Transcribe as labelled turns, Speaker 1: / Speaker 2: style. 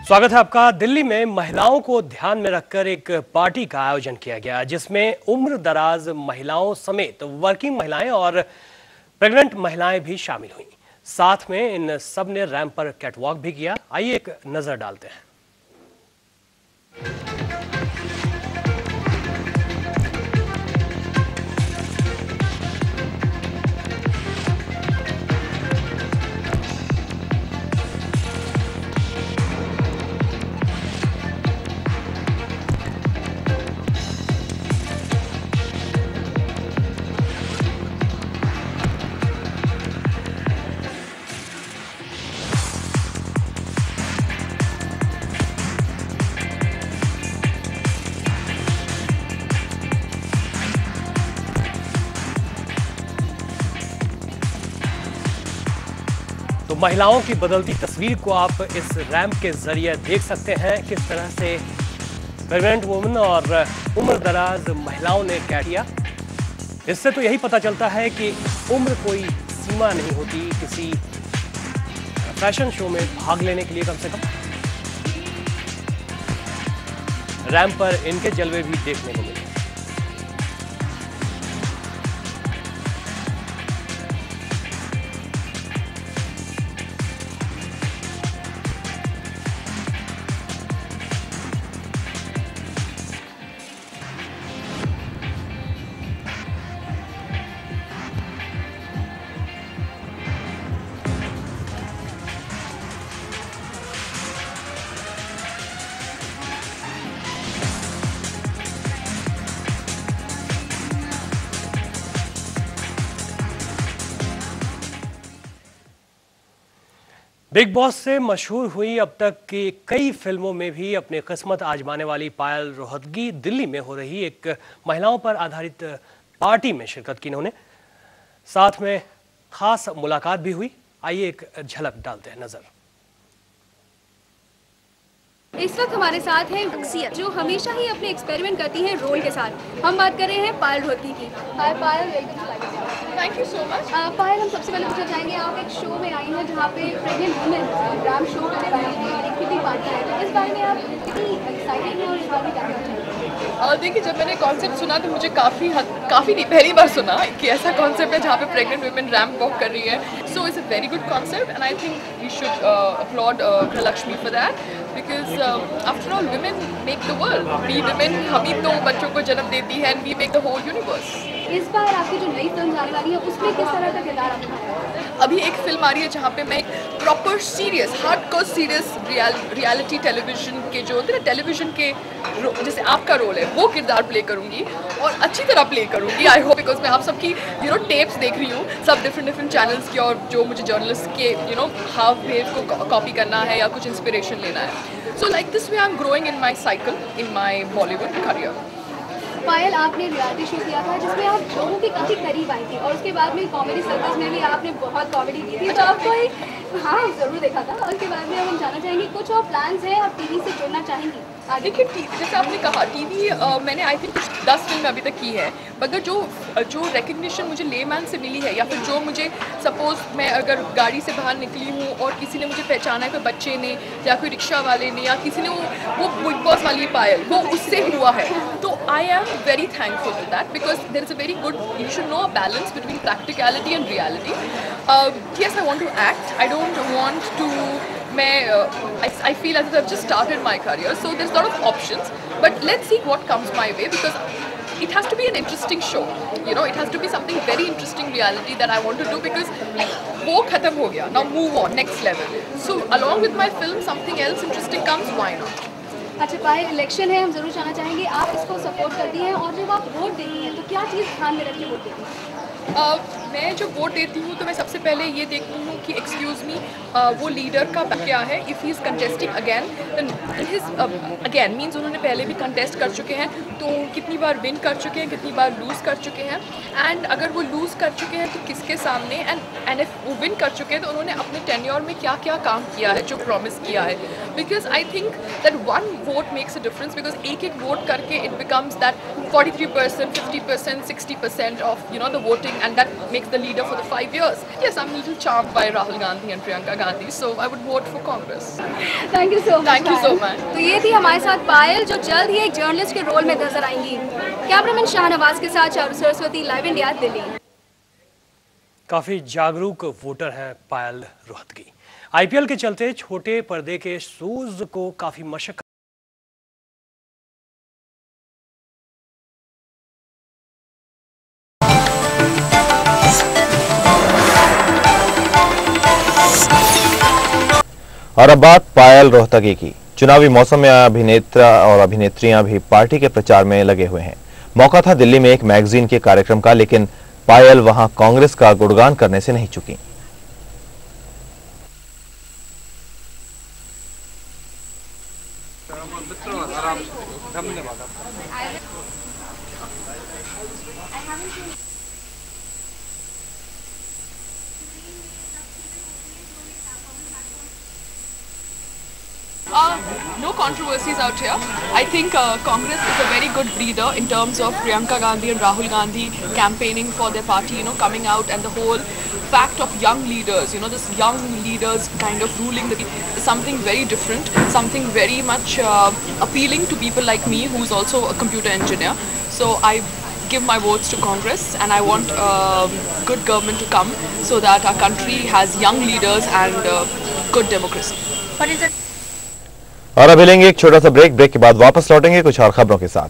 Speaker 1: स्वागत है आपका। दिल्ली में महिलाओं को ध्यान में रखकर एक पार्टी का आयोजन किया गया जिसमें उम्र दराज महिलाओं समेत वर्किंग महिलाएं और प्रेग्नेंट महिलाएं भी शामिल हुईं। साथ में इन सब ने रैंप पर कैटवॉक भी किया। आइए एक नजर डालते हैं। तो महिलाओं की बदलती तस्वीर को आप इस रैंप के जरिए देख सकते हैं। किस तरह से प्रेग्नेंट वुमेन और उम्र दराज महिलाओं ने क्या किया। इससे तो यही पता चलता है कि उम्र कोई सीमा नहीं होती किसी फैशन शो में भाग लेने के लिए। कम से कम रैंप पर इनके जलवे भी देखने को मिले। बिग बॉस से मशहूर हुई अब तक की कई फिल्मों में भी अपनी किस्मत आजमाने वाली पायल रोहतगी दिल्ली में हो रही एक महिलाओं पर आधारित पार्टी में शिरकत की इन्होंने। साथ में खास मुलाकात भी हुई। आइए एक झलक डालते हैं नजर।
Speaker 2: इस वक्त हमारे साथ है शख्सियत जो हमेशा ही अपने एक्सपेरिमेंट करती हैं रोल के साथ। हम बात कर रहे हैं पायल रोहतगी की। Hi Payal, welcome to life.
Speaker 3: Thank you so much.
Speaker 2: Payal, हम सबसे पहले पूछना चाहेंगे, आप एक शो में आई हैं जहाँ पे प्रेग्नेंट वुमेन रैंप शो करने वाली हैं और एक किटी पार्टी है, तो इस बारे में आप कितनी एक्साइटेड हैं और इस बारे में क्या कहना चाहेंगे?
Speaker 3: देखिए, जब मैंने कॉन्सेप्ट सुना तो मुझे काफ़ी नहीं, पहली बार सुना कि ऐसा कॉन्सेप्ट है जहाँ पे प्रेग्नेंट वुमेन रैंप वॉक कर रही है। So it's a very good concept and I think we should upload Grihalakshmi for that because after all women make the world. We women हम ही तो बच्चों को जन्म देती है and we make the whole universe.
Speaker 2: इस बार आपकी जो नई फिल्म आने वाली है उसमें किस तरह का किरदार आपने निभाया?
Speaker 3: अभी एक फिल्म आ रही है जहाँ पे मैं एक proper serious hardcore serious reality television के जो होते हैं ना, टेलीविजन के जैसे आपका रोल है वो किरदार प्ले करूँगी और अच्छी तरह प्ले करूँगी। आई होप, बिकॉज मैं आप सबकी टेप्स देख रही हूँ, सब डिफरेंट चैनल्स की, और जो मुझे जर्नलिस्ट के हाफ वेव को कॉपी करना है या कुछ इंस्पिरेशन लेना है। So like this way I am growing in my cycle in my Bollywood career.
Speaker 2: Payal, आपने रियलिटी शो किया था जिसमें आप लोगों के काफ़ी करीब आई थी और उसके बाद में कॉमेडी सर्कस में भी आपने बहुत कॉमेडी की थी। तो आपको हाँ ज़रूर देखा था। और उसके बाद में हम जानना चाहेंगे कुछ और प्लान्स हैं, आप टीवी से जुड़ना चाहेंगी?
Speaker 3: देखिए, जैसे आपने कहा टीवी मैंने आई थिंक 10 फिल्में अभी तक की है, मगर जो रिकग्निशन मुझे लेमैन से मिली है या फिर जो मुझे सपोज मैं अगर गाड़ी से बाहर निकली हूँ और किसी ने मुझे पहचाना है, कोई बच्चे ने या कोई रिक्शा वाले ने या किसी ने वो बिग बॉस वाली पायल वो उससे हुआ है, तो I am very thankful to that because there is a very good, you should know a balance between practicality and reality. Yes, I want to act. I don't want to. I feel as if I've just started my career, so there's a lot of options. But let's see what comes my way because it has to be an interesting show. It has to be something very interesting reality that I want to do because वो खत्म हो गया. Now move on, next level. So along with my film, something else interesting comes. Why not?
Speaker 2: अच्छा पायल, election है, हम जरूर जानना चाहेंगे आप इसको सपोर्ट करती हैं और जब आप वोट देती हैं तो क्या चीज़ ध्यान में रख के वोट देती हैं?
Speaker 3: मैं जो वोट देती हूँ तो मैं सबसे पहले ये देखती हूँ कि एक्सक्यूज़ मी वो लीडर का क्या है। If he is contesting again again means उन्होंने पहले भी कंटेस्ट कर चुके हैं, तो कितनी बार विन कर चुके हैं, कितनी बार लूज़ कर चुके हैं, एंड अगर वो लूज़ कर चुके हैं तो किसके सामने, एंड इफ वो विन कर चुके हैं तो उन्होंने अपने टेन्योर में क्या क्या काम किया है जो प्रॉमिस किया है। Because I think that one vote makes a difference because एक वोट करके it becomes that 43%, 50%, 60% of the voting, and that makes the leader for the 5 years. Yes, I'm a little charmed by Rahul Gandhi and Priyanka Gandhi. So I would vote for Congress.
Speaker 2: Thank you so much.
Speaker 3: Thank you so much.
Speaker 2: तो ये थी हमारे साथ पायल, जो जल्द ही एक journalist के role में नजर आएंगी। कैमरामैन शाहनवाज के साथ चारू सरस्वती, लाइव इंडिया, दिल्ली।
Speaker 1: काफी जागरूक वोटर हैं पायल रोहतगी। आईपीएल के चलते छोटे पर्दे के शोज को काफी मशक्कत
Speaker 4: और अब बात पायल रोहतगी की। चुनावी मौसम में अभिनेता और अभिनेत्रियां भी पार्टी के प्रचार में लगे हुए हैं। मौका था दिल्ली में एक मैगजीन के कार्यक्रम का, लेकिन पायल वहां कांग्रेस का गुणगान करने से नहीं चुकी।
Speaker 3: No controversies out here. I think Congress is a very good breather in terms of Priyanka Gandhi and Rahul Gandhi campaigning for their party, coming out, and the whole fact of young leaders, this young leaders kind of ruling the is something very different, something very much appealing to people like me, who's also a computer engineer. So I give my votes to Congress, and I want good government to come so that our country has young leaders and good democracy.
Speaker 4: और अभी लेंगे एक छोटा सा break के बाद वापस लौटेंगे कुछ और खबरों के साथ।